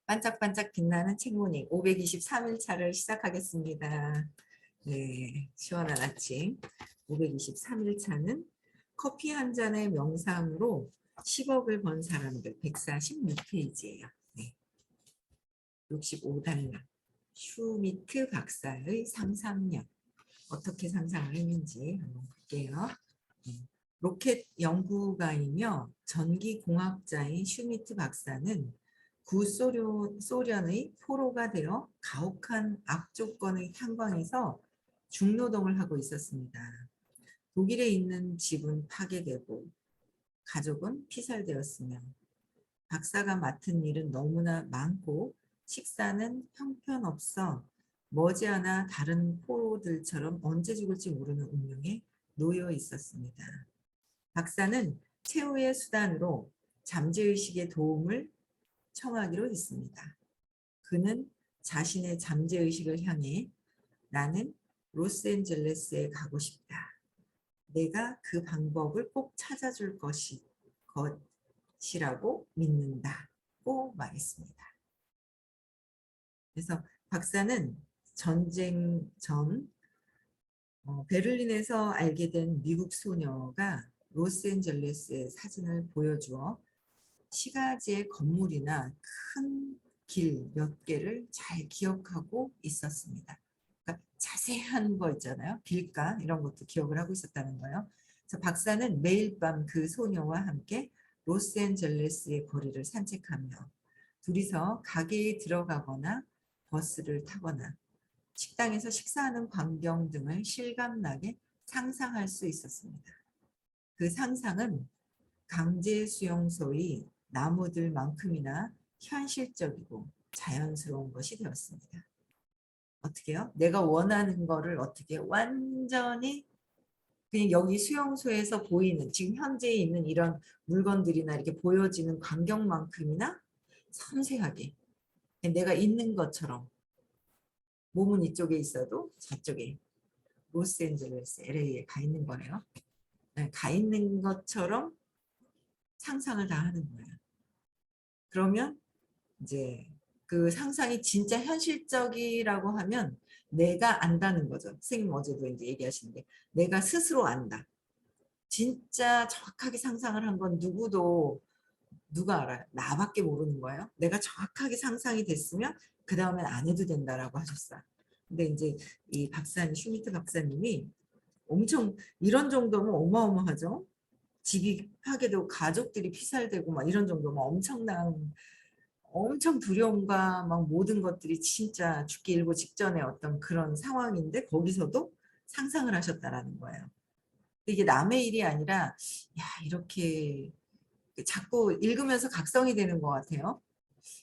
반짝반짝 빛나는 책모닝 523일 차를 시작하겠습니다. 네, 시원한 아침 523일 차는 커피 한 잔의 명상으로 10억을 번 사람들 146페이지예요. 네, 65단락 슈미트 박사의 상상력 어떻게 상상을 했는지 한번 볼게요. 로켓 연구가이며 전기공학자인 슈미트 박사는 구소련의 포로가 되어 가혹한 악조건의 탄광에서 중노동을 하고 있었습니다. 독일에 있는 집은 파괴되고 가족은 피살되었으며 박사가 맡은 일은 너무나 많고 식사는 형편없어 머지않아 다른 포로들처럼 언제 죽을지 모르는 운명에 놓여 있었습니다. 박사는 최후의 수단으로 잠재의식의 도움을 청하기로 했습니다. 그는 자신의 잠재의식을 향해 나는 로스앤젤레스에 가고 싶다. 내가 그 방법을 꼭 찾아줄 것이라고 믿는다고 말했습니다. 그래서 박사는 전쟁 전 베를린에서 알게 된 미국 소녀가 로스앤젤레스의 사진을 보여주어 시가지의 건물이나 큰 길 몇 개를 잘 기억하고 있었습니다. 그러니까 자세한 거 있잖아요. 길가 이런 것도 기억을 하고 있었다는 거예요. 그래서 박사는 매일 밤 그 소녀와 함께 로스앤젤레스의 거리를 산책하며 둘이서 가게에 들어가거나 버스를 타거나 식당에서 식사하는 광경 등을 실감나게 상상할 수 있었습니다. 그 상상은 강제 수용소의 나무들만큼이나 현실적이고 자연스러운 것이 되었습니다. 어떻게요? 내가 원하는 거를 어떻게 완전히 그냥 여기 수용소에서 보이는 지금 현재 있는 이런 물건들이나 이렇게 보여지는 광경만큼이나 섬세하게 내가 있는 것처럼 몸은 이쪽에 있어도 저쪽에 로스앤젤레스 LA에 가 있는 거예요. 가 있는 것처럼 상상을 다 하는 거예요. 그러면 이제 그 상상이 진짜 현실적이라고 하면 내가 안다는 거죠. 선생님 어제도 이제 얘기하시는데 내가 스스로 안다. 진짜 정확하게 상상을 한 건 누가 알아요? 나밖에 모르는 거예요. 내가 정확하게 상상이 됐으면 그 다음엔 안 해도 된다라고 하셨어요. 근데 이제 이 박사님, 슈미트 박사님이 엄청 이런 정도면 어마어마하죠. 집이 파괴되고 가족들이 피살되고 막 이런 정도면 엄청 두려움과 막 모든 것들이 진짜 죽기 일보 직전의 어떤 그런 상황인데 거기서도 상상을 하셨다라는 거예요. 이게 남의 일이 아니라 야 이렇게 자꾸 읽으면서 각성이 되는 것 같아요.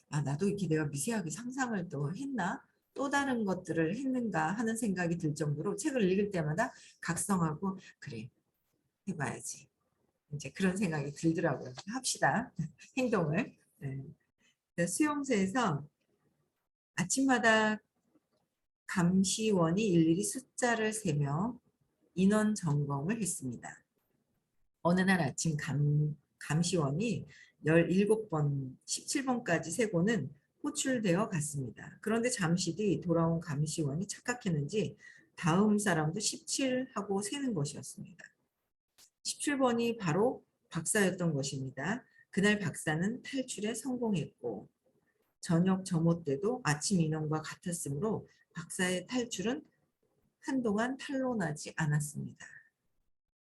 아 나도 이렇게 내가 미세하게 상상을 또 했나? 또 다른 것들을 했는가 하는 생각이 들 정도로 책을 읽을 때마다 각성하고 그래 해봐야지. 이제 그런 생각이 들더라고요. 합시다. 행동을. 네. 수용소에서 아침마다 감시원이 일일이 숫자를 세며 인원 점검을 했습니다. 어느 날 아침 감시원이 17번, 17번까지 세고는 호출되어 갔습니다. 그런데 잠시 뒤 돌아온 감시원이 착각했는지 다음 사람도 17하고 세는 것이었습니다. 17번이 바로 박사였던 것입니다. 그날 박사는 탈출에 성공했고 저녁 점호 때도 아침 인원과 같았으므로 박사의 탈출은 한동안 탄로나지 않았습니다.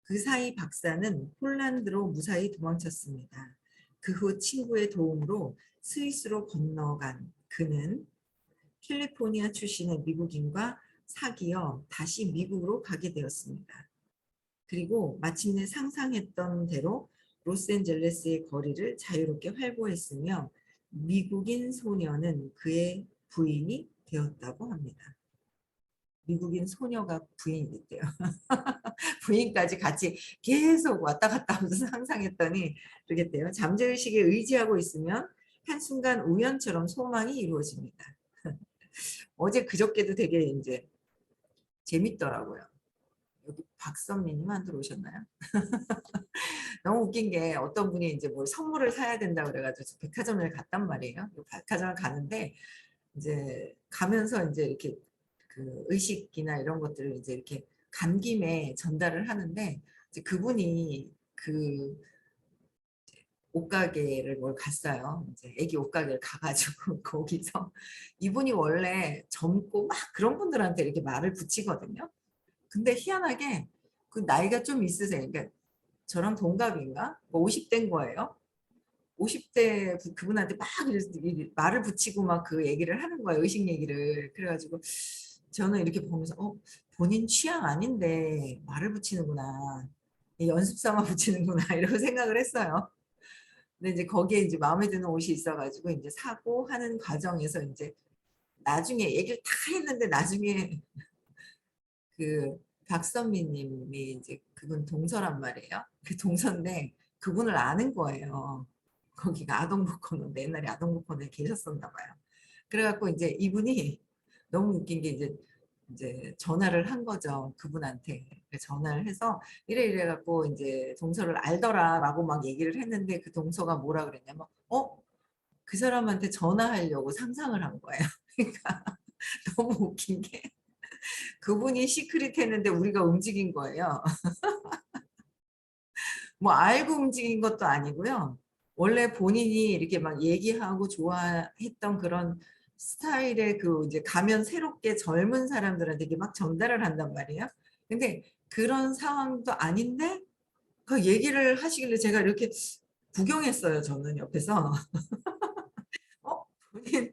그 사이 박사는 폴란드로 무사히 도망쳤습니다. 그 후 친구의 도움으로 스위스로 건너간 그는 캘리포니아 출신의 미국인과 사귀어 다시 미국으로 가게 되었습니다. 그리고 마침내 상상했던 대로 로스앤젤레스의 거리를 자유롭게 활보했으며 미국인 소녀는 그의 부인이 되었다고 합니다. 미국인 소녀가 부인이 됐대요. 부인까지 같이 계속 왔다 갔다 하면서 상상했더니 그러겠대요. 잠재의식에 의지하고 있으면 한순간 우연처럼 소망이 이루어집니다. 어제 그저께도 되게 이제 재밌더라고요. 여기 박선미님 들어오셨나요? 너무 웃긴 게 어떤 분이 이제 뭘 선물을 사야 된다 그래가지고 백화점을 갔단 말이에요. 백화점을 가는데 이제 가면서 이제 이렇게 그 의식이나 이런 것들을 이제 이렇게 간 김에 전달을 하는데 이제 그분이 그 옷가게를 뭘 갔어요. 이제 애기 옷가게를 가가지고 거기서 이분이 원래 젊고 막 그런 분들한테 이렇게 말을 붙이거든요. 근데 희한하게 그 나이가 좀 있으세요. 그러니까 저랑 동갑인가? 뭐 50대인 거예요. 50대 그분한테 막 말을 붙이고 막 그 얘기를 하는 거예요. 의식 얘기를. 그래가지고 저는 이렇게 보면서 본인 취향 아닌데 말을 붙이는구나. 연습 삼아 붙이는구나. 이러고 생각을 했어요. 근데 이제 거기에 이제 마음에 드는 옷이 있어가지고 이제 사고 하는 과정에서 이제 나중에 얘기를 다 했는데 나중에 그 박선미 님이 이제 그분 동서란 말이에요. 그 동서인데 그분을 아는 거예요. 거기가 아동복권인데 옛날에 아동복권에 계셨었나 봐요. 그래갖고 이제 이분이 너무 웃긴 게 이제 전화를 한 거죠. 그분한테. 전화를 해서 이래 갖고 이제 동서를 알더라라고 막 얘기를 했는데 그 동서가 뭐라 그랬냐면 그 사람한테 전화하려고 상상을 한 거예요. 그러니까 너무 웃긴 게 그분이 시크릿 했는데 우리가 움직인 거예요. 뭐 알고 움직인 것도 아니고요. 원래 본인이 이렇게 막 얘기하고 좋아했던 그런 스타일의 그 이제 가면 새롭게 젊은 사람들한테 이렇게 막 전달을 한단 말이에요. 근데 그런 상황도 아닌데 그 얘기를 하시길래 제가 이렇게 구경했어요. 저는 옆에서. 본인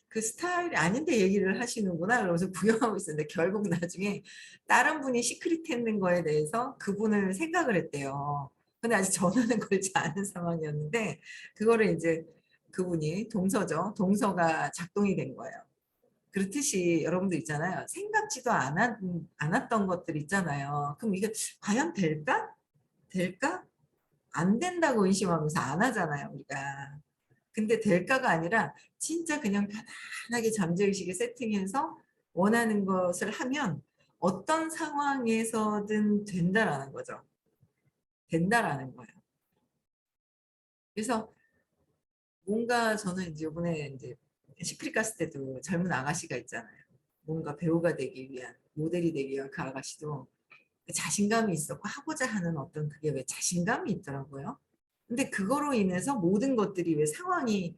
그 스타일이 아닌데 얘기를 하시는구나. 그러면서 구경하고 있었는데 결국 나중에 다른 분이 시크릿 했는 거에 대해서 그분을 생각을 했대요. 근데 아직 전화는 걸지 않은 상황이었는데 그거를 이제 그분이 동서죠. 동서가 작동이 된 거예요. 그렇듯이 여러분들 있잖아요. 생각지도 않았던 것들 있잖아요. 그럼 이게 과연 될까? 될까? 안 된다고 의심하면서 안 하잖아요, 우리가. 근데 될까가 아니라 진짜 그냥 편안하게 잠재의식에 세팅해서 원하는 것을 하면 어떤 상황에서든 된다라는 거죠. 된다라는 거예요. 그래서 뭔가 저는 이제 이번에 이제 시크릿 갔을 때도 젊은 아가씨가 있잖아요. 뭔가 배우가 되기 위한 모델이 되기 위한 그 아가씨도 자신감이 있었고 하고자 하는 어떤 그게 왜 자신감이 있더라고요. 근데 그거로 인해서 모든 것들이 왜 상황이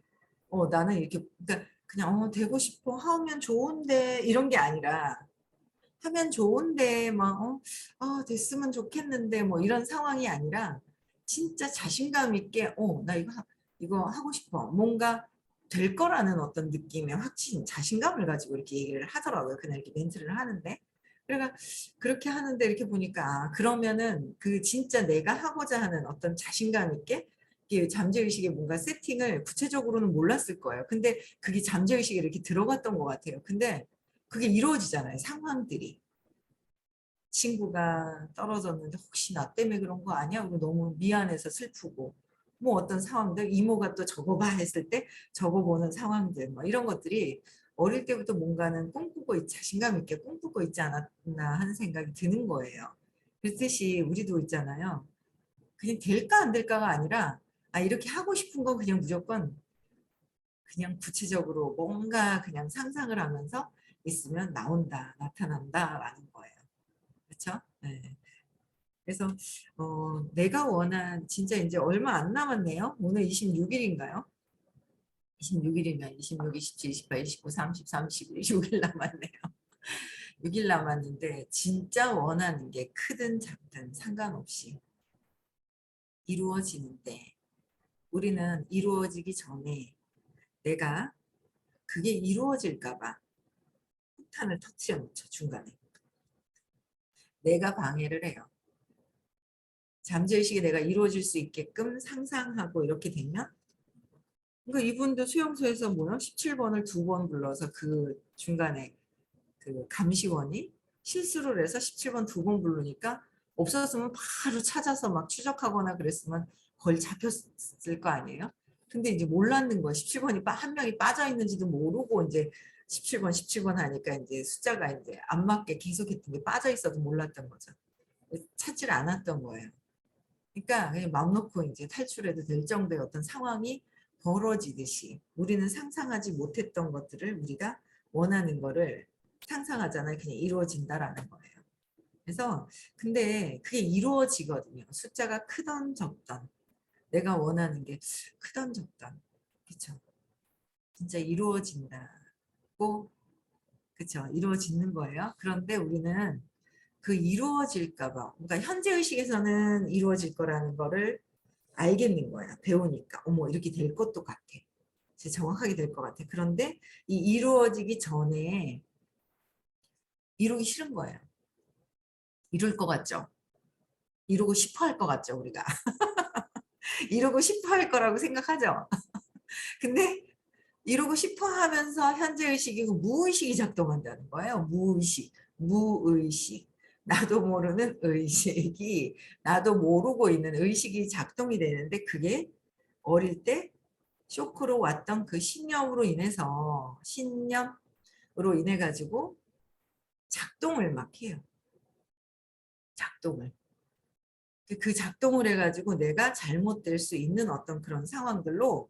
나는 이렇게 그러니까 그냥 되고 싶어 하면 좋은데 이런 게 아니라 하면 좋은데 막 됐으면 좋겠는데 뭐 이런 상황이 아니라 진짜 자신감 있게 나 이거 하고 싶어 뭔가 될 거라는 어떤 느낌의 확신 자신감을 가지고 이렇게 얘기를 하더라고요. 그날 이렇게 멘트를 하는데 그러니까 그렇게 하는데 이렇게 보니까 그러면은 그 진짜 내가 하고자 하는 어떤 자신감 있게 이게 잠재의식에 뭔가 세팅을 구체적으로는 몰랐을 거예요. 근데 그게 잠재의식에 이렇게 들어갔던 것 같아요. 근데 그게 이루어지잖아요. 상황들이. 친구가 떨어졌는데 혹시 나 때문에 그런 거 아니야? 그리고 너무 미안해서 슬프고 뭐 어떤 상황들 이모가 또 적어봐 했을 때 적어보는 상황들 뭐 이런 것들이 어릴 때부터 뭔가는 자신감 있게 꿈꾸고 있지 않았나 하는 생각이 드는 거예요. 그렇듯이 우리도 있잖아요. 그냥 될까 안 될까가 아니라 이렇게 하고 싶은 건 그냥 무조건 그냥 구체적으로 뭔가 그냥 상상을 하면서 있으면 나타난다라는 거예요. 그렇죠? 네. 그래서 내가 원한 진짜 이제 얼마 안 남았네요. 오늘 26일인가요? 26일이면 26, 27, 28, 29, 30, 31, 6일 남았네요. 6일 남았는데 진짜 원하는 게 크든 작든 상관없이 이루어지는데 우리는 이루어지기 전에 내가 그게 이루어질까 봐 폭탄을 터트려 놓죠. 중간에. 내가 방해를 해요. 잠재의식이 내가 이루어질 수 있게끔 상상하고 이렇게 되면 그러니까 이분도 수용소에서 뭐요? 17번을 두 번 불러서 그 중간에 그 감시원이 실수를 해서 17번 두 번 부르니까 없었으면 바로 찾아서 막 추적하거나 그랬으면 거의 잡혔을 거 아니에요? 근데 이제 몰랐는 거야. 17번이 한 명이 빠져 있는지도 모르고 이제 17번 하니까 이제 숫자가 이제 안 맞게 계속했던 게 빠져 있어도 몰랐던 거죠. 찾질 않았던 거예요. 그러니까 그냥 맘 놓고 이제 탈출해도 될 정도의 어떤 상황이 벌어지듯이 우리는 상상하지 못했던 것들을 우리가 원하는 거를 상상하잖아요. 그냥 이루어진다라는 거예요. 그래서 근데 그게 이루어지거든요. 숫자가 크던 적던 내가 원하는 게 크던 적던 그쵸? 진짜 이루어진다고 그쵸? 이루어지는 거예요. 그런데 우리는 그 이루어질까 봐 그러니까 현재 의식에서는 이루어질 거라는 거를 알겠는 거야. 배우니까 어머 이렇게 될 것도 같아. 진짜 정확하게 될 것 같아. 그런데 이 이루어지기 전에 이루기 싫은 거예요. 이룰 것 같죠? 이루고 싶어 할 것 같죠, 우리가. 이루고 싶어 할 거라고 생각하죠. 근데 이루고 싶어 하면서 현재 의식이고 무의식이 작동한다는 거예요. 무의식, 무의식. 나도 모르는 의식이, 나도 모르고 있는 의식이 작동이 되는데 그게 어릴 때 쇼크로 왔던 그 신념으로 인해서 신념으로 인해 가지고 작동을 막 해요. 작동을. 그 작동을 해가지고 내가 잘못될 수 있는 어떤 그런 상황들로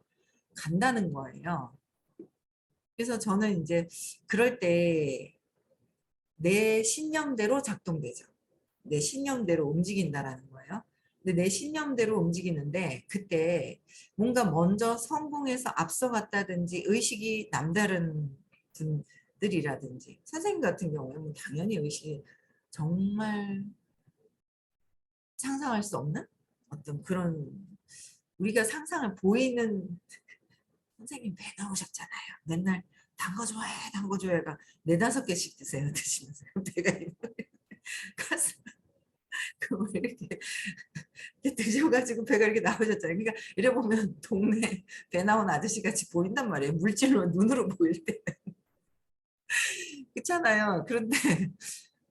간다는 거예요. 그래서 저는 이제 그럴 때 내 신념대로 작동되죠. 내 신념대로 움직인다라는 거예요. 근데 내 신념대로 움직이는데 그때 뭔가 먼저 성공해서 앞서갔다든지 의식이 남다른 분들이라든지 선생님 같은 경우에는 당연히 의식이 정말 상상할 수 없는 어떤 그런 우리가 상상을 보이는 선생님 배 나오셨잖아요. 맨날 단거 좋아해, 단거 좋아해가 4~5개씩 드세요. 드시면서 배가 가슴 이렇게 드셔가지고 배가 이렇게 나오셨잖아요. 그러니까 이래 보면 동네 배 나온 아저씨 같이 보인단 말이에요. 물질로 눈으로 보일 때 그렇잖아요. 그런데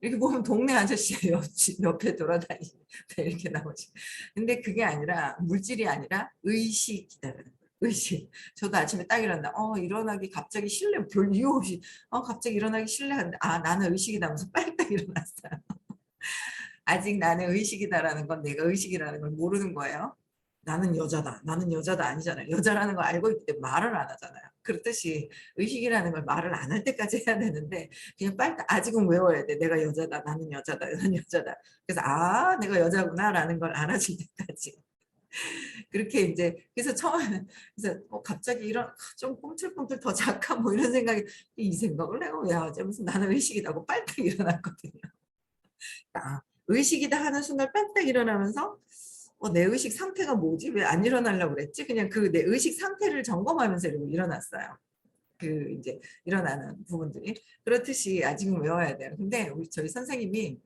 이렇게 보면 동네 아저씨가 옆에 돌아다니고 이렇게 나오지. 근데 그게 아니라 물질이 아니라 의식이다라는 거예요. 의식. 저도 아침에 딱 일어난다. 일어나기 갑자기 싫래. 별 이유 없이. 갑자기 일어나기 싫래 하는데 나는 의식이다 하면서 빨리 일어났어요. 아직 나는 의식이다라는 건 내가 의식이라는 걸 모르는 거예요. 나는 여자다. 나는 여자다 아니잖아요. 여자라는 걸 알고 있기 때문에 말을 안 하잖아요. 그렇듯이 의식이라는 걸 말을 안 할 때까지 해야 되는데 그냥 빨리 아직은 외워야 돼. 내가 여자다. 나는 여자다. 나는 여자다. 그래서 내가 여자구나라는 걸 알아줄 때까지. 그렇게 이제 그래서 처음에 그래서 갑자기 이런 좀 꿈틀꿈틀 더 작아 뭐 이런 생각이 이 생각을 내가 왜 하지? 무슨 나는 의식이다고 빨리 일어났거든요. 의식이다 하는 순간 빽빽 일어나면서 내 의식 상태가 뭐지? 왜 안 일어나려고 그랬지? 그냥 그 내 의식 상태를 점검하면서 일어났어요. 그 이제 일어나는 부분들이 그렇듯이 아직은 외워야 돼요. 근데 우리 저희 선생님이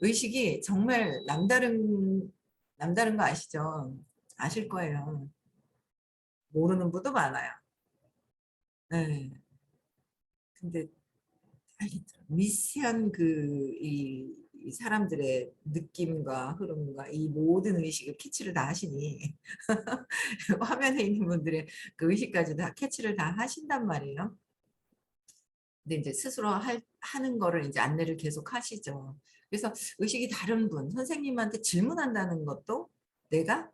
의식이 정말 남다른 거 아시죠? 아실 거예요. 모르는 분도 많아요. 네. 근데 알겠더라고요. 미세한 이 사람들의 느낌과 흐름과 이 모든 의식을 캐치를 다 하시니 화면에 있는 분들의 그 의식까지 다 캐치를 다 하신단 말이에요. 근데 이제 스스로 하는 거를 이제 안내를 계속 하시죠. 그래서 의식이 다른 분, 선생님한테 질문한다는 것도 내가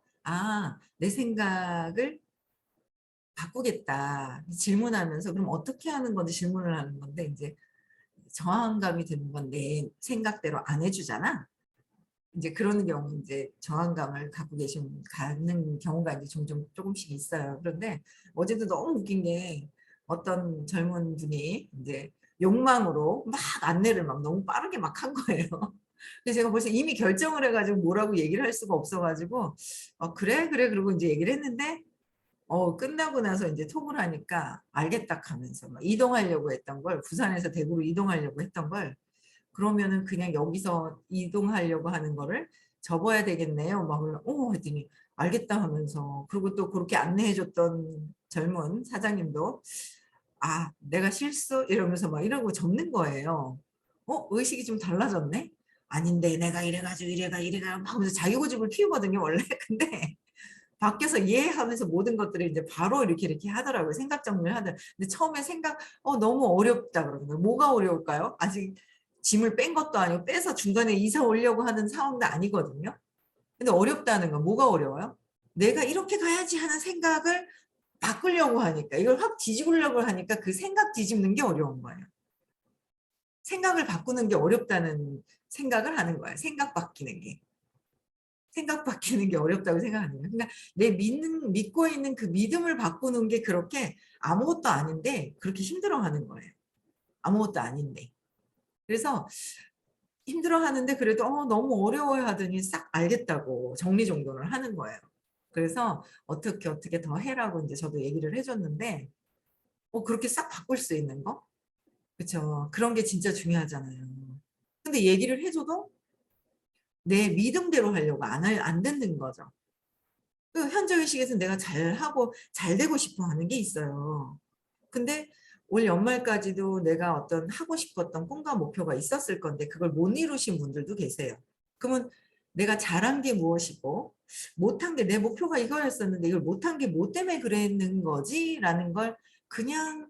내 생각을 바꾸겠다. 질문하면서 그럼 어떻게 하는 건지 질문을 하는 건데 이제 저항감이 드는 건 내 생각대로 안 해주잖아. 이제 그런 경우 이제 저항감을 갖고 갖는 경우가 이제 종종 조금씩 있어요. 그런데 어제도 너무 웃긴 게 어떤 젊은 분이 이제 욕망으로 막 안내를 막 너무 빠르게 막 한 거예요. 근데 제가 벌써 이미 결정을 해가지고 뭐라고 얘기를 할 수가 없어가지고 그래 그래 그러고 이제 얘기를 했는데 끝나고 나서 이제 톡을 하니까 알겠다 하면서 막 이동하려고 했던 걸 부산에서 대구로 이동하려고 했던 걸 그러면은 그냥 여기서 이동하려고 하는 거를 접어야 되겠네요. 막 했더니 알겠다 하면서 그리고 또 그렇게 안내해 줬던 젊은 사장님도 내가 실수 이러면서 막 이러고 접는 거예요. 의식이 좀 달라졌네? 아닌데 내가 이래가지고 이래가 막 하면서 자기 고집을 피우거든요 원래. 근데 밖에서 이해하면서 모든 것들을 이제 바로 이렇게 하더라고요. 생각 정리를 하더라고요. 근데 처음에 너무 어렵다 그러는 거예요. 뭐가 어려울까요? 아직 짐을 뺀 것도 아니고 빼서 중간에 이사 오려고 하는 상황도 아니거든요. 근데 어렵다는 건 뭐가 어려워요? 내가 이렇게 가야지 하는 생각을 바꾸려고 하니까, 이걸 확 뒤집으려고 하니까 그 생각 뒤집는 게 어려운 거예요. 생각을 바꾸는 게 어렵다는 생각을 하는 거예요. 생각 바뀌는 게. 생각 바뀌는 게 어렵다고 생각하는 거예요. 그러니까 내 믿고 있는 그 믿음을 바꾸는 게 그렇게 아무것도 아닌데 그렇게 힘들어하는 거예요. 아무것도 아닌데. 그래서 힘들어하는데 그래도 너무 어려워야 하더니 싹 알겠다고 정리정돈을 하는 거예요. 그래서 어떻게 더 해라고 이제 저도 얘기를 해줬는데 그렇게 싹 바꿀 수 있는 거? 그렇죠. 그런 게 진짜 중요하잖아요. 근데 얘기를 해줘도 내 믿음대로 하려고 안 듣는 거죠. 그 현저의식에서 내가 잘하고 잘 되고 싶어 하는 게 있어요. 근데 올 연말까지도 내가 어떤 하고 싶었던 꿈과 목표가 있었을 건데 그걸 못 이루신 분들도 계세요. 그러면 내가 잘한 게 무엇이고 못한 게 내 목표가 이거였었는데 이걸 못한 게 뭐 때문에 그랬는 거지? 라는 걸 그냥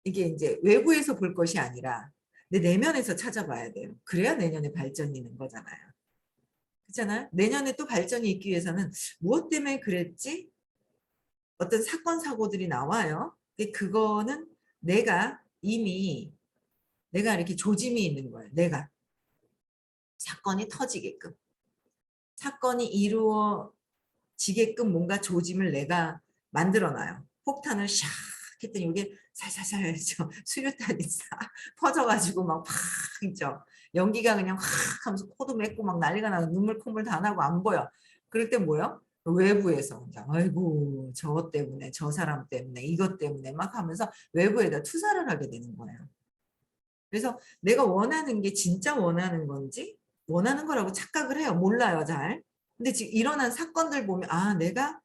이게 이제 외부에서 볼 것이 아니라 내 내면에서 찾아봐야 돼요. 그래야 내년에 발전이 있는 거잖아요. 그렇잖아요. 내년에 또 발전이 있기 위해서는 무엇 때문에 그랬지? 어떤 사건 사고들이 나와요. 그거는 내가 이미 내가 이렇게 조짐이 있는 거예요. 내가 사건이 터지게끔 사건이 이루어지게끔 뭔가 조짐을 내가 만들어놔요. 폭탄을 샥 했더니 이게 살살살 수류탄이 싹 퍼져가지고 막 팍 있죠. 연기가 그냥 확 하면서 코도 맺고 막 난리가 나고 눈물 콧물 다 나고 안 보여. 그럴 때 뭐요? 외부에서 아이고 저 때문에 저 사람 때문에 이것 때문에 막 하면서 외부에다 투사를 하게 되는 거예요. 그래서 내가 원하는 게 진짜 원하는 건지 원하는 거라고 착각을 해요. 몰라요 잘. 근데 지금 일어난 사건들 보면 내가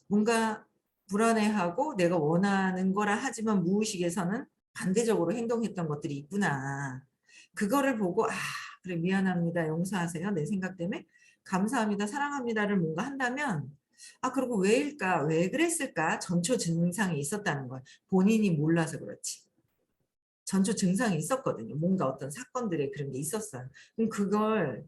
뭔가 불안해하고 내가 원하는 거라 하지만 무의식에서는 반대적으로 행동했던 것들이 있구나. 그거를 보고 그래 미안합니다. 용서하세요. 내 생각 때문에 감사합니다. 사랑합니다를 뭔가 한다면 그리고 왜일까? 왜 그랬을까? 전초 증상이 있었다는 거예요. 본인이 몰라서 그렇지. 전초 증상이 있었거든요. 뭔가 어떤 사건들에 그런 게 있었어요. 그럼 그걸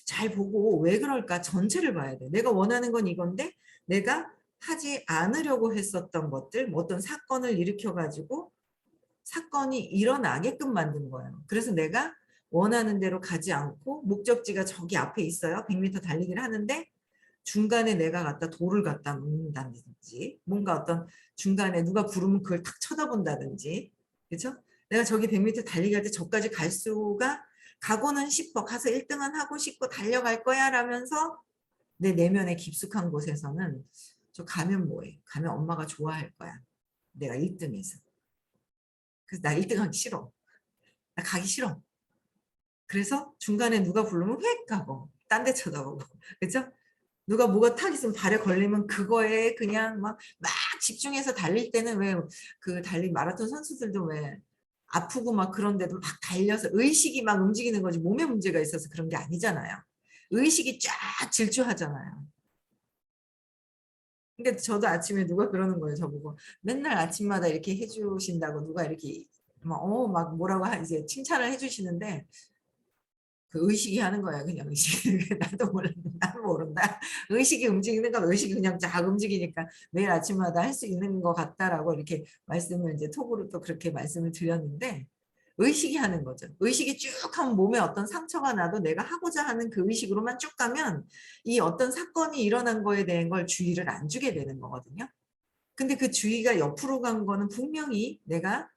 잘 보고 왜 그럴까 전체를 봐야 돼. 내가 원하는 건 이건데 내가 하지 않으려고 했었던 것들, 뭐 어떤 사건을 일으켜가지고 사건이 일어나게끔 만든 거예요. 그래서 내가 원하는 대로 가지 않고 목적지가 저기 앞에 있어요. 100m 달리기를 하는데 중간에 내가 갖다 돌을 갖다 놓는다든지 뭔가 어떤 중간에 누가 부르면 그걸 탁 쳐다본다든지 그렇죠? 내가 저기 100m 달리기 할 때 저까지 갈 수가 가고는 싶어. 가서 1등은 하고 싶고 달려갈 거야 라면서 내 내면의 깊숙한 곳에서는 저 가면 뭐해? 가면 엄마가 좋아할 거야. 내가 1등해서. 그래서 나 1등 하기 싫어. 나 가기 싫어. 그래서 중간에 누가 부르면 획 가고 딴 데 쳐다보고 그렇죠? 누가 뭐가 탁 있으면 발에 걸리면 그거에 그냥 막 집중해서 달릴 때는 왜 그 달린 마라톤 선수들도 왜 아프고 막 그런데도 막 달려서 의식이 막 움직이는 거지 몸에 문제가 있어서 그런 게 아니잖아요. 의식이 쫙 질주하잖아요. 그러니까 저도 아침에 누가 그러는 거예요. 저보고 맨날 아침마다 이렇게 해주신다고 누가 이렇게 막 뭐라고 이제 칭찬을 해주시는데 그 의식이 하는 거야. 그냥 의식이 나도 몰라 나도 모른다. 의식이 움직이는 건 의식이 그냥 쫙 움직이니까 매일 아침마다 할 수 있는 것 같다라고 이렇게 말씀을 이제 톡으로 또 그렇게 말씀을 드렸는데 의식이 하는 거죠. 의식이 쭉 하면 몸에 어떤 상처가 나도 내가 하고자 하는 그 의식으로만 쭉 가면 이 어떤 사건이 일어난 거에 대한 걸 주의를 안 주게 되는 거거든요. 근데 그 주의가 옆으로 간 거는 분명히 내가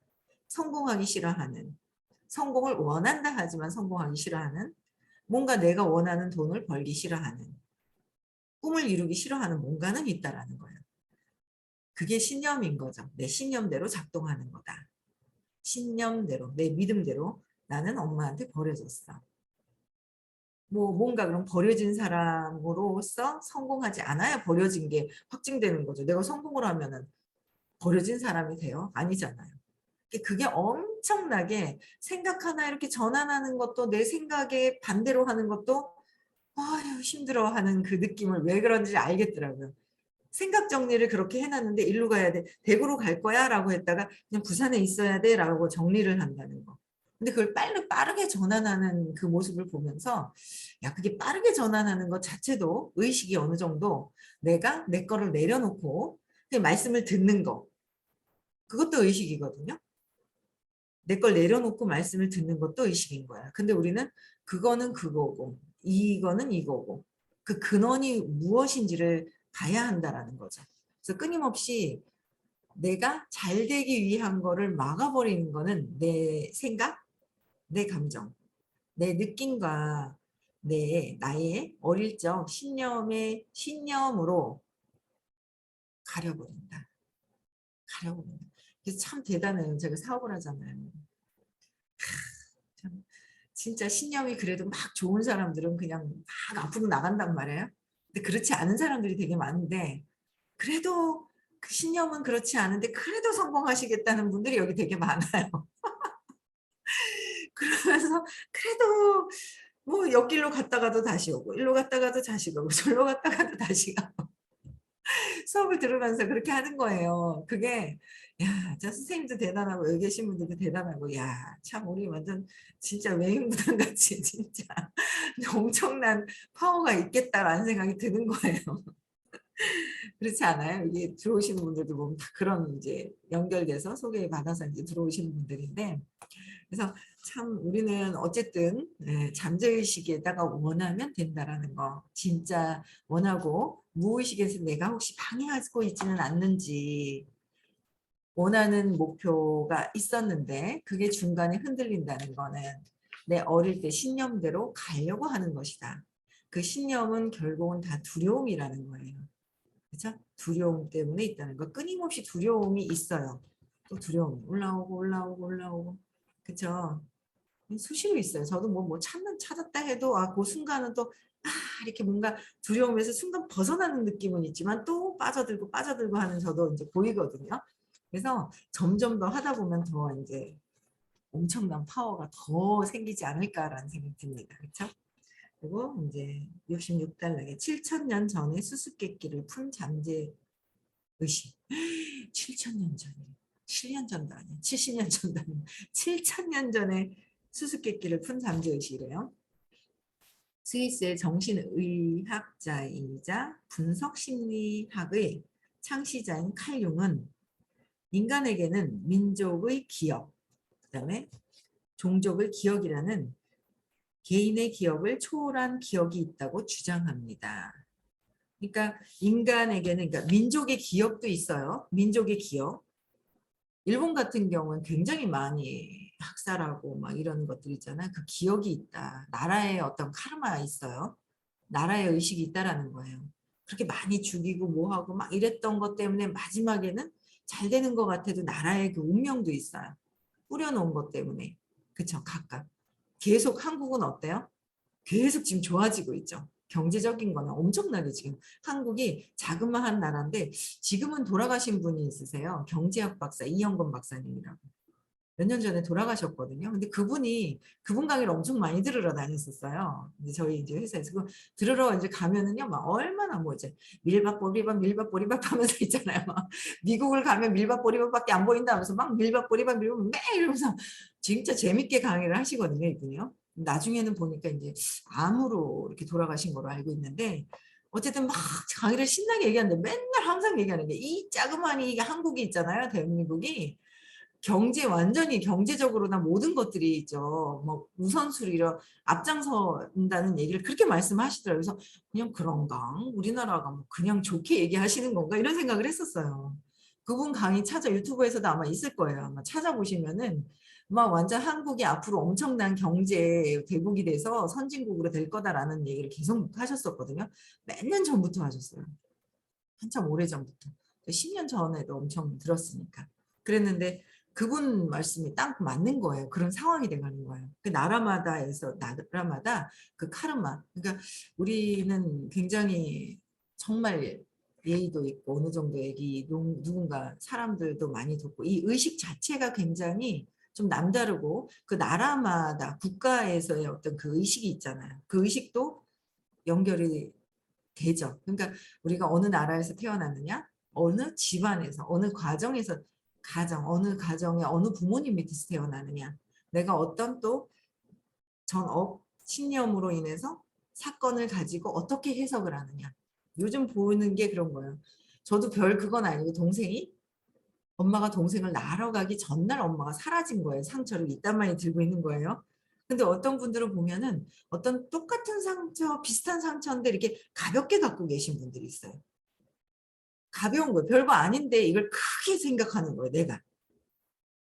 성공하기 싫어하는 성공을 원한다 하지만 성공하기 싫어하는 뭔가 내가 원하는 돈을 벌기 싫어하는 꿈을 이루기 싫어하는 뭔가는 있다라는 거예요. 그게 신념인 거죠. 내 신념대로 작동하는 거다. 신념대로 내 믿음대로 나는 엄마한테 버려졌어. 뭔가 그럼 버려진 사람으로서 성공하지 않아야 버려진 게 확증되는 거죠. 내가 성공을 하면은 버려진 사람이 돼요? 아니잖아요. 그게 엄청나게 생각 하나 이렇게 전환하는 것도 내 생각에 반대로 하는 것도 아유 힘들어하는 그 느낌을 왜 그런지 알겠더라고요. 생각 정리를 그렇게 해놨는데 일로 가야 돼. 대구로 갈 거야 라고 했다가 그냥 부산에 있어야 돼 라고 정리를 한다는 거. 근데 그걸 빠르게 전환하는 그 모습을 보면서 야, 그게 빠르게 전환하는 것 자체도 의식이 어느 정도 내가 내 거를 내려놓고 그냥 말씀을 듣는 거. 그것도 의식이거든요. 내 걸 내려놓고 말씀을 듣는 것도 의식인 거야. 근데 우리는 그거는 그거고 이거는 이거고 그 근원이 무엇인지를 봐야 한다라는 거죠. 그래서 끊임없이 내가 잘 되기 위한 거를 막아버리는 거는 내 생각, 내 감정, 내 느낌과 나의 어릴 적 신념으로 가려버린다. 가려버린다. 그래서 참 대단해요. 제가 사업을 하잖아요. 참 진짜 신념이 그래도 막 좋은 사람들은 그냥 막 앞으로 나간단 말이에요. 근데 그렇지 않은 사람들이 되게 많은데 그래도 그 신념은 그렇지 않은데 그래도 성공하시겠다는 분들이 여기 되게 많아요. 그러면서 그래도 뭐 옆길로 갔다가도 다시 오고 일로 갔다가도 다시 가고 절로 갔다가도 다시 가고 수업을 들으면서 그렇게 하는 거예요. 그게 야, 저 선생님도 대단하고 여기 계신 분들도 대단하고 야, 참 우리 완전 진짜 외인부당 같이 진짜 엄청난 파워가 있겠다라는 생각이 드는 거예요. 그렇지 않아요? 이게 들어오시는 분들도 보면 다 그런 이제 연결돼서 소개받아서 이제 들어오시는 분들인데 그래서 참 우리는 어쨌든 잠재의식에다가 원하면 된다라는 거 진짜 원하고 무의식에서 내가 혹시 방해하고 있지는 않는지 원하는 목표가 있었는데 그게 중간에 흔들린다는 거는 내 어릴 때 신념대로 가려고 하는 것이다. 그 신념은 결국은 다 두려움이라는 거예요. 그렇죠? 두려움 때문에 있다는 거. 끊임없이 두려움이 있어요. 또 두려움이 올라오고 올라오고 올라오고. 그렇죠? 수시로 있어요. 저도 찾았다 해도 그 순간은 또 이렇게 뭔가 두려움에서 순간 벗어나는 느낌은 있지만 또 빠져들고 빠져들고 하는 저도 이제 보이거든요. 그래서 점점 더 하다 보면 더 이제 엄청난 파워가 더 생기지 않을까라는 생각이 듭니다. 그렇죠? 그리고 이제 66달러에 7,000년 전에 수수께끼를 푼 잠재 의식. 7,000년 전에 7년 전도 아니야. 70년 전도 아니야. 7,000년 전에 수수께끼를 푼 잠재의식이래요. 스위스의 정신의학자이자 분석심리학의 창시자인 칼 융은 인간에게는 민족의 기억, 그다음에 종족의 기억이라는 개인의 기억을 초월한 기억이 있다고 주장합니다. 그러니까 인간에게는 그러니까 민족의 기억도 있어요. 민족의 기억. 일본 같은 경우는 굉장히 많이 학살하고 막 이런 것들 있잖아요. 그 기억이 있다. 나라의 어떤 카르마가 있어요. 나라의 의식이 있다라는 거예요. 그렇게 많이 죽이고 뭐하고 막 이랬던 것 때문에 마지막에는 잘 되는 것 같아도 나라의 그 운명도 있어요. 뿌려놓은 것 때문에. 그쵸, 각각. 계속 한국은 어때요? 계속 지금 좋아지고 있죠. 경제적인 거는 엄청나게 지금 한국이 자그마한 나라인데 지금은 돌아가신 분이 있으세요. 경제학 박사 이영건 박사님이라고. 몇 년 전에 돌아가셨거든요. 근데 그분 강의를 엄청 많이 들으러 다녔었어요. 이제 저희 이제 회사에서 그 들으러 이제 가면은요, 막 얼마나 뭐 이제 밀밭보리밭 하면서 있잖아요. 막 미국을 가면 밀밭보리밭밖에 안 보인다 하면서 막 밀밭보리밭 매일 이러면서 진짜 재밌게 강의를 하시거든요, 이분이요. 나중에는 보니까 이제 암으로 이렇게 돌아가신 걸로 알고 있는데 어쨌든 막 강의를 신나게 얘기하는데 맨날 항상 얘기하는 게 이 자그마한 이 한국이 있잖아요, 대한민국이. 완전히 경제적으로나 모든 것들이 있죠. 뭐 우선순위로 앞장선다는 얘기를 그렇게 말씀하시더라고요. 그래서 그냥 그런가? 우리나라가 뭐 그냥 좋게 얘기하시는 건가? 이런 생각을 했었어요. 그분 강의 유튜브에서도 아마 있을 거예요. 아마 찾아보시면은 막 완전 한국이 앞으로 엄청난 경제 대국이 돼서 선진국으로 될 거다라는 얘기를 계속 하셨었거든요. 몇 년 전부터 하셨어요. 한참 오래전부터. 10년 전에도 엄청 들었으니까. 그랬는데 그분 말씀이 딱 맞는 거예요. 그런 상황이 돼가는 거예요. 그 나라마다 그 카르마. 그러니까 우리는 굉장히 정말 예의도 있고 어느 정도 누군가 사람들도 많이 돕고 이 의식 자체가 굉장히 좀 남다르고 그 나라마다 국가에서의 어떤 그 의식이 있잖아요. 그 의식도 연결이 되죠. 그러니까 우리가 어느 나라에서 태어났느냐, 어느 집안에서, 어느 가정에서, 어느 가정에 어느 부모님 밑에서 태어나느냐, 내가 어떤 또 전업 신념으로 인해서 사건을 가지고 어떻게 해석을 하느냐. 요즘 보는 게 그런 거예요. 저도 별 그건 아니고 동생이 엄마가 동생을 낳으러 가기 전날 엄마가 사라진 거예요. 상처를 이딴 많이 들고 있는 거예요. 근데 어떤 분들은 보면은 어떤 똑같은 상처, 비슷한 상처인데 이렇게 가볍게 갖고 계신 분들이 있어요. 가벼운 거예요. 별거 아닌데 이걸 크게 생각하는 거예요. 내가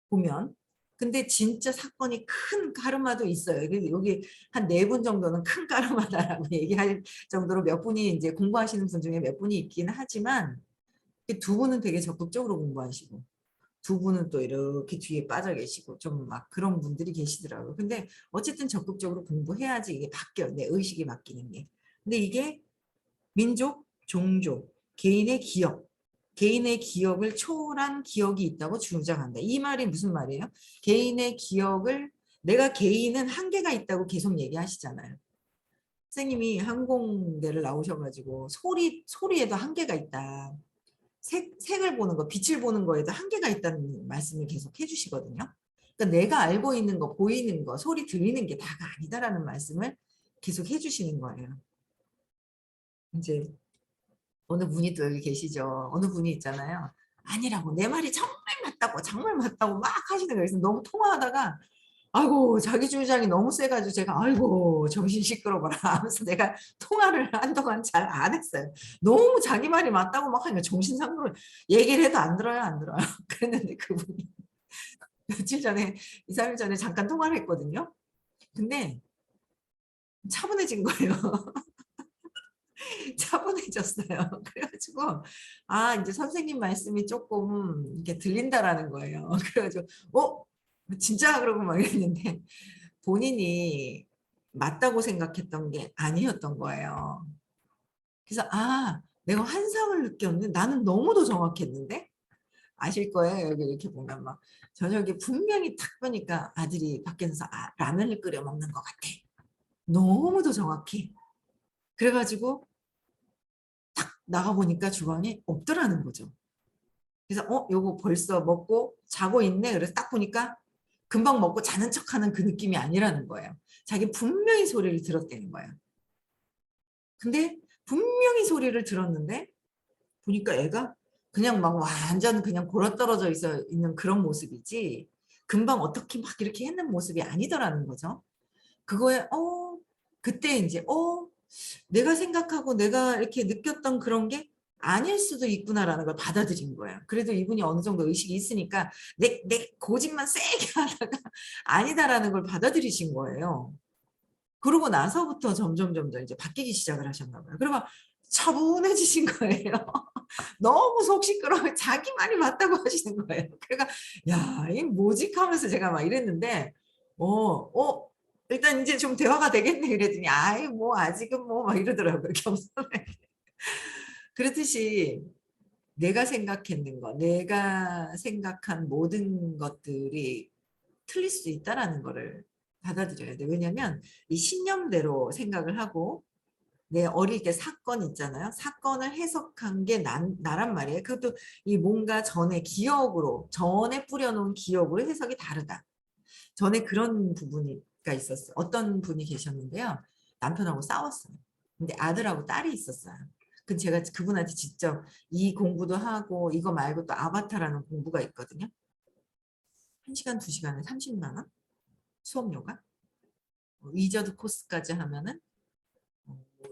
보면. 근데 진짜 사건이 큰 가르마도 있어요. 여기 한 네 분 정도는 큰 가르마다라고 얘기할 정도로 몇 분이 이제 공부하시는 분 중에 몇 분이 있긴 하지만 두 분은 되게 적극적으로 공부하시고 두 분은 또 이렇게 뒤에 빠져 계시고 좀 막 그런 분들이 계시더라고요. 근데 어쨌든 적극적으로 공부해야지 이게 바뀌어요. 내 의식이 바뀌는 게. 근데 이게 민족, 종족, 개인의 기억, 개인의 기억을 초월한 기억이 있다고 주장한다. 이 말이 무슨 말이에요? 개인의 기억을 내가 개인은 한계가 있다고 계속 얘기하시잖아요. 선생님이 항공대를 나오셔가지고 소리에도 한계가 있다. 색을 보는 거, 빛을 보는 거에도 한계가 있다는 말씀을 계속 해주시거든요. 그러니까 내가 알고 있는 거, 보이는 거, 소리 들리는 게 다가 아니다라는 말씀을 계속 해주시는 거예요. 이제 어느 분이 또 여기 계시죠. 어느 분이 있잖아요. 아니라고 내 말이 정말 맞다고 막 하시는 거예요. 그래서 너무 통화하다가 아이고 자기 주장이 너무 세가지고 제가 아이고 정신 시끄러워라 하면서 내가 통화를 한동안 잘 안 했어요. 너무 자기 말이 맞다고 막 하니까 정신 상으로 얘기를 해도 안 들어요, 안 들어요. 그랬는데 그분이 며칠 전에 2, 3일 전에 잠깐 통화를 했거든요. 근데 차분해진 거예요. 차분해졌어요. 그래가지고 아 이제 선생님 말씀이 조금 이렇게 들린다라는 거예요. 그래가지고 진짜 그러고 막 이랬는데 본인이 맞다고 생각했던 게 아니었던 거예요. 그래서 아 내가 환상을 느꼈는데 나는 너무도 정확했는데 아실 거예요. 여기 이렇게 보면 막 저녁에 분명히 탁 보니까 아들이 밖에서 라면을 끓여 먹는 것 같아. 너무도 정확해. 그래가지고 나가보니까 주방에 없더라는 거죠. 그래서 요거 벌써 먹고 자고 있네. 그래서 딱 보니까 금방 먹고 자는 척하는 그 느낌이 아니라는 거예요. 자기 분명히 소리를 들었다는 거예요. 근데 분명히 소리를 들었는데 보니까 애가 그냥 막 완전 그냥 골아떨어져 있는 그런 모습이지 금방 어떻게 막 이렇게 했는 모습이 아니더라는 거죠. 그거에 그때 이제 내가 생각하고 내가 이렇게 느꼈던 그런 게 아닐 수도 있구나라는 걸 받아들인 거예요. 그래도 이분이 어느 정도 의식이 있으니까 내 고집만 세게 하다가 아니다라는 걸 받아들이신 거예요. 그러고 나서부터 점점 이제 바뀌기 시작을 하셨나 봐요. 그리고 차분해지신 거예요. 너무 속 시끄러워 자기 말이 맞다고 하시는 거예요. 그러니까 야, 이 뭐지 하면서 제가 막 이랬는데 일단 이제 좀 대화가 되겠네 그랬더니 아이 뭐 아직은 뭐 막 이러더라고요. 겸손하게. 그렇듯이 내가 생각했는 거, 내가 생각한 모든 것들이 틀릴 수 있다라는 거를 받아들여야 돼. 왜냐면 이 신념대로 생각을 하고 내 어릴 때 사건 있잖아요. 사건을 해석한 게 나란 말이에요. 그것도 이 뭔가 전에 기억으로, 전에 뿌려놓은 기억으로 해석이 다르다. 전에 그런 부분이가 있었어요. 어떤 분이 계셨는데요. 남편하고 싸웠어요. 근데 아들하고 딸이 있었어요. 그 제가 그분한테 직접 이 공부도 하고 이거 말고 또 아바타라는 공부가 있거든요. 1시간, 2시간에 30만 원? 수업료가? 위저드 코스까지 하면은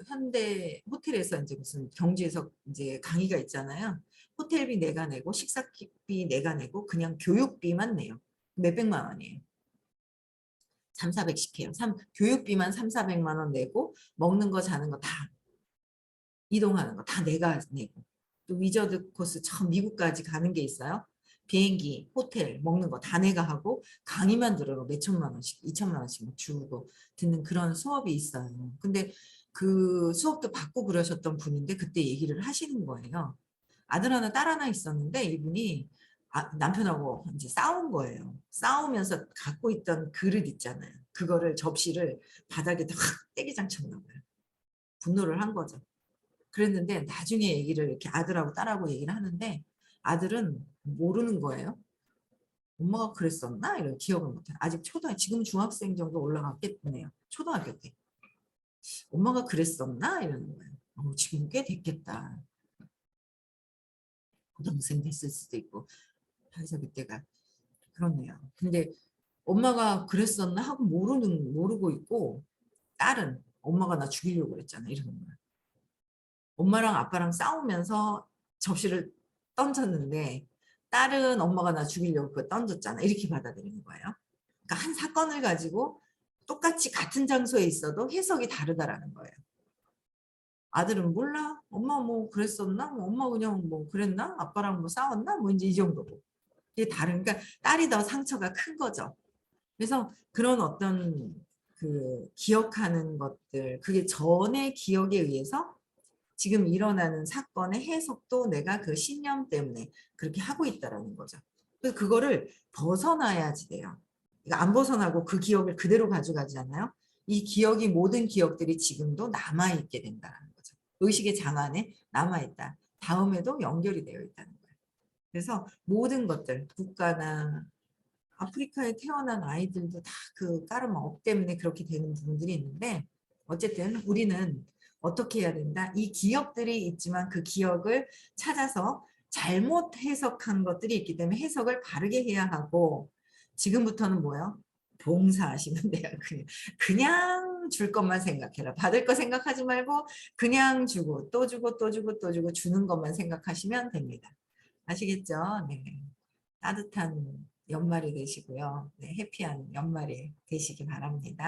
현대 호텔에서 이제 무슨 경주에서 이제 강의가 있잖아요. 호텔비 내가 내고 식사비 내가 내고 그냥 교육비만 내요. 몇백만 원이에요. 3, 400씩 해요. 교육비만 3, 400만 원 내고 먹는 거 자는 거 다 이동하는 거 다 내가 내고 또 위저드 코스 처음 미국까지 가는 게 있어요. 비행기, 호텔, 먹는 거 다 내가 하고 강의만 들어도 몇 천만 원씩, 2천만 원씩 막 주고 듣는 그런 수업이 있어요. 근데 그 수업도 받고 그러셨던 분인데 그때 얘기를 하시는 거예요. 아들 하나, 딸 하나 있었는데 이분이 남편하고 이제 싸운 거예요. 싸우면서 갖고 있던 그릇 있잖아요. 그거를 접시를 바닥에다 확 떼기장 쳤나 봐요. 분노를 한 거죠. 그랬는데 나중에 얘기를 이렇게 아들하고 딸하고 얘기를 하는데 아들은 모르는 거예요. 엄마가 그랬었나? 이런 기억을 못해. 아직 지금 중학생 정도 올라갔겠네요. 초등학교 때. 엄마가 그랬었나? 이러는 거예요. 지금 꽤 됐겠다. 고등학생 됐을 수도 있고. 그래서 그때가 그렇네요. 근데 엄마가 그랬었나 하고 모르고 있고, 딸은 엄마가 나 죽이려고 그랬잖아 이러는 거야. 엄마랑 아빠랑 싸우면서 접시를 던졌는데 딸은 엄마가 나 죽이려고 그거 던졌잖아 이렇게 받아들이는 거예요. 그러니까 한 사건을 가지고 똑같이 같은 장소에 있어도 해석이 다르다라는 거예요. 아들은 몰라. 엄마 뭐 그랬었나? 뭐 엄마 그냥 뭐 그랬나? 아빠랑 뭐 싸웠나? 뭐 이제 이 정도고. 이게 다른, 그러니까 딸이 더 상처가 큰 거죠. 그래서 그런 어떤 그 기억하는 것들, 그게 전의 기억에 의해서 지금 일어나는 사건의 해석도 내가 그 신념 때문에 그렇게 하고 있다라는 거죠. 그래서 그거를 벗어나야지 돼요. 그러니까 안 벗어나고 그 기억을 그대로 가져가잖아요. 이 기억이 모든 기억들이 지금도 남아있게 된다는 거죠. 의식의 장안에 남아있다. 다음에도 연결이 되어 있다는 거예요. 그래서 모든 것들, 국가나 아프리카에 태어난 아이들도 다 그 까르마 업 때문에 그렇게 되는 부분들이 있는데 어쨌든 우리는 어떻게 해야 된다? 이 기억들이 있지만 그 기억을 찾아서 잘못 해석한 것들이 있기 때문에 해석을 바르게 해야 하고 지금부터는 뭐예요? 봉사하시면 돼요. 그냥 줄 것만 생각해라. 받을 거 생각하지 말고 그냥 주고 또 주고 또 주고 또 주고 주는 것만 생각하시면 됩니다. 아시겠죠? 네. 따뜻한 연말이 되시고요. 네, 해피한 연말이 되시기 바랍니다.